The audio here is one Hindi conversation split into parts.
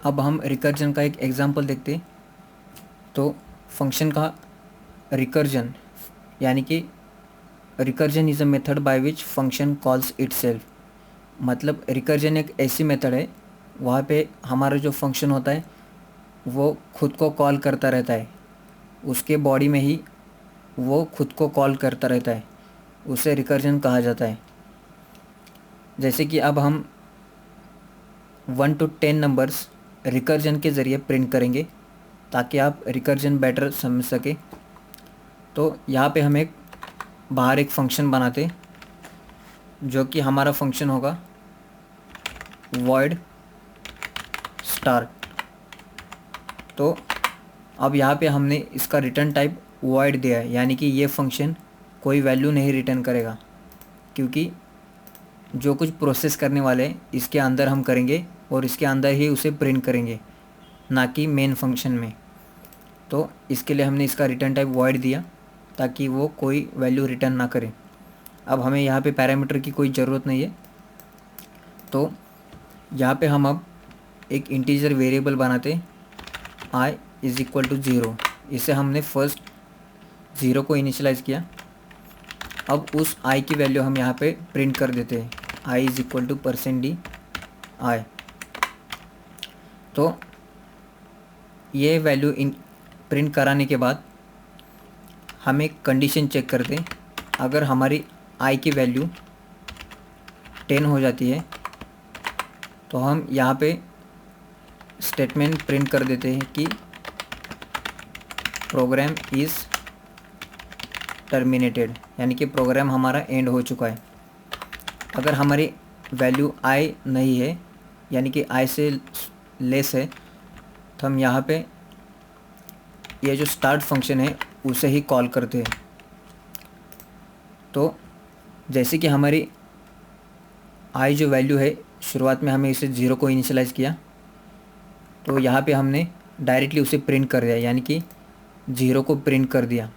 अब हम रिकर्जन का एक एग्जांपल देखते हैं। तो फंक्शन का रिकर्जन यानी कि recursion is a method by which function calls itself. मतलब रिकर्जन एक ऐसी मेथड है वहाँ पे हमारा जो फंक्शन होता है वो खुद को कॉल करता रहता है, उसके बॉडी में ही वो खुद को कॉल करता रहता है, उसे रिकर्जन कहा जाता है। जैसे कि अब हम 1 to 10 नंबर्स रिकर्जन के ज़रिए प्रिंट करेंगे ताकि आप रिकर्जन बेटर समझ सके। तो यहाँ पे हम एक बाहर एक फंक्शन बनाते जो कि हमारा फंक्शन होगा void start। तो अब यहाँ पे हमने इसका रिटर्न टाइप void दिया है, यानी कि ये फंक्शन कोई वैल्यू नहीं रिटर्न करेगा, क्योंकि जो कुछ प्रोसेस करने वाले हैं इसके अंदर हम करेंगे और इसके अंदर ही उसे प्रिंट करेंगे, ना कि मेन फंक्शन में। तो इसके लिए हमने इसका रिटर्न टाइप void दिया ताकि वो कोई वैल्यू रिटर्न ना करे। अब हमें यहाँ पे पैरामीटर की कोई ज़रूरत नहीं है। तो यहाँ पे हम अब एक इंटीजर वेरिएबल बनाते i इज़ इक्वल टू 0। इसे हमने फर्स्ट 0 को इनिशियलाइज़ किया। अब उस i की वैल्यू हम यहाँ पे प्रिंट कर देते हैं, i is equal to %d i। तो ये वैल्यू प्रिंट कराने के बाद हम एक कंडीशन चेक करते हैं। अगर हमारी i की वैल्यू 10 हो जाती है तो हम यहाँ पे स्टेटमेंट प्रिंट कर देते हैं कि प्रोग्राम इज़ टर्मिनेटेड, यानी कि प्रोग्राम हमारा एंड हो चुका है। अगर हमारी वैल्यू i नहीं है, यानी कि i से लेस है, तो हम यहाँ पे ये जो स्टार्ट फंक्शन है उसे ही कॉल करते हैं। तो जैसे कि हमारी i जो वैल्यू है, शुरुआत में हमें इसे 0 को इनिशियलाइज़ किया, तो यहाँ पे हमने डायरेक्टली उसे प्रिंट कर दिया, यानी कि 0 को प्रिंट कर दिया।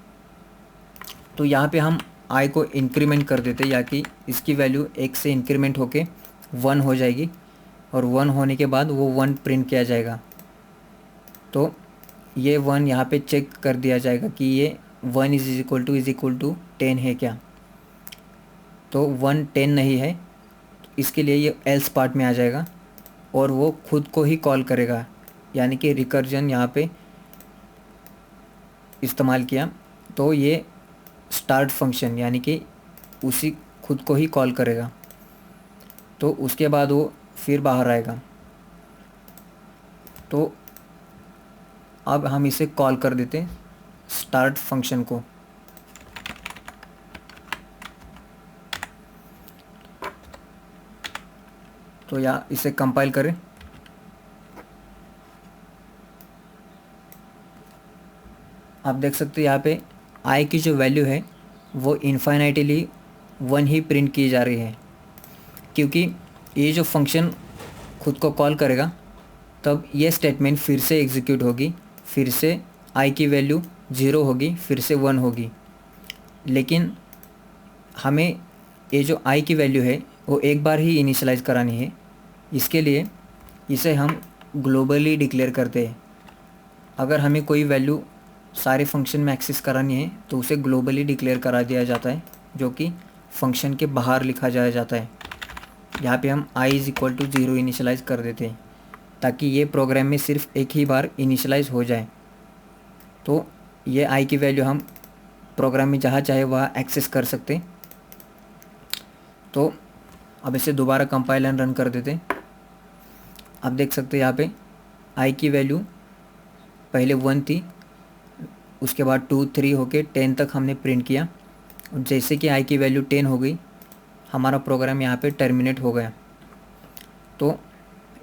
तो यहाँ पे हम i को इंक्रीमेंट कर देते, या कि इसकी वैल्यू 1 से इंक्रीमेंट होके 1 हो जाएगी, और 1 होने के बाद वो 1 प्रिंट किया जाएगा। तो ये 1 यहाँ पे चेक कर दिया जाएगा कि ये 1 इज़ इक्वल टू 10 है क्या। तो 1 10 नहीं है, इसके लिए ये एल्स पार्ट में आ जाएगा और वो खुद को ही कॉल करेगा, यानी कि रिकर्जन यहाँ पे इस्तेमाल किया। तो ये स्टार्ट फंक्शन यानी कि उसी खुद को ही कॉल करेगा। तो उसके बाद वो फिर बाहर आएगा। तो अब हम इसे कॉल कर देते हैं स्टार्ट फंक्शन को। तो या इसे कंपाइल करें। आप देख सकते हैं यहाँ पे i की जो वैल्यू है वो इन्फाइनाइटली 1 ही प्रिंट की जा रही है, क्योंकि ये जो फंक्शन खुद को कॉल करेगा तब ये स्टेटमेंट फिर से एग्जीक्यूट होगी, फिर से i की वैल्यू 0 होगी, फिर से 1 होगी। लेकिन हमें ये जो i की वैल्यू है वो एक बार ही इनिशियलाइज़ करानी है। इसके लिए इसे हम ग्लोबली डिक्लेयर करते हैं। अगर हमें कोई वैल्यू सारे फंक्शन में एक्सेस करानी है तो उसे ग्लोबली डिक्लेयर करा दिया जाता है, जो कि फंक्शन के बाहर लिखा जाया जाता है। यहाँ पे हम i is equal to 0 initialise कर देते हैं ताकि ये प्रोग्राम में सिर्फ एक ही बार इनिशियलाइज़ हो जाए। तो ये i की वैल्यू हम प्रोग्राम में जहाँ चाहे वहाँ एक्सेस कर सकते हैं। तो अब इसे दोबारा कंपाइल एंड रन कर देते हैं। आप देख सकते हैं यहाँ पे i की वैल्यू पहले 1 थी, उसके बाद 2 3 होके 10 तक हमने प्रिंट किया, और जैसे कि i की वैल्यू 10 हो गई हमारा प्रोग्राम यहाँ पे टर्मिनेट हो गया। तो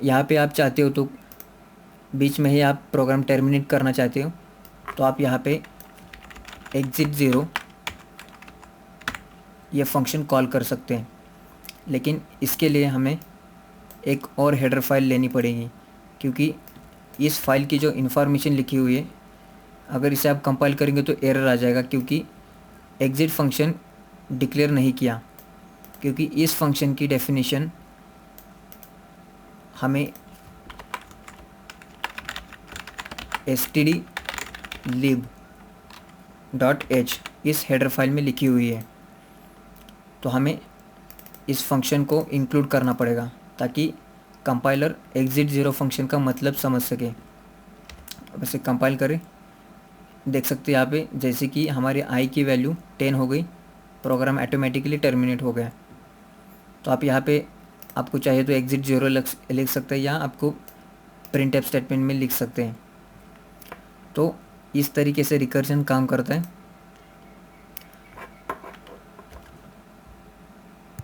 यहाँ पे आप चाहते हो तो बीच में ही आप प्रोग्राम टर्मिनेट करना चाहते हो तो आप यहाँ पे एग्जिट 0 ये फंक्शन कॉल कर सकते हैं। लेकिन इसके लिए हमें एक और हेडर फाइल लेनी पड़ेगी, क्योंकि इस फाइल की जो इन्फॉर्मेशन लिखी हुई है अगर इसे आप कंपाइल करेंगे तो एरर आ जाएगा, क्योंकि एग्जिट फंक्शन डिक्लेयर नहीं किया। क्योंकि इस फंक्शन की डेफिनेशन हमें stdlib.h इस हेडर फाइल में लिखी हुई है। तो हमें इस फंक्शन को इंक्लूड करना पड़ेगा ताकि कंपाइलर एग्जिट ज़ीरो फंक्शन का मतलब समझ सके। अब इसे कंपाइल करें, देख सकते हैं यहाँ पे जैसे कि हमारी आई की वैल्यू 10 हो गई, प्रोग्राम ऑटोमेटिकली टर्मिनेट हो गया। तो आप यहाँ पे आपको चाहिए तो एग्जिट ज़ीरो लिख सकते हैं या आपको प्रिंट एफ स्टेटमेंट में लिख सकते हैं। तो इस तरीके से रिकर्जन काम करता है।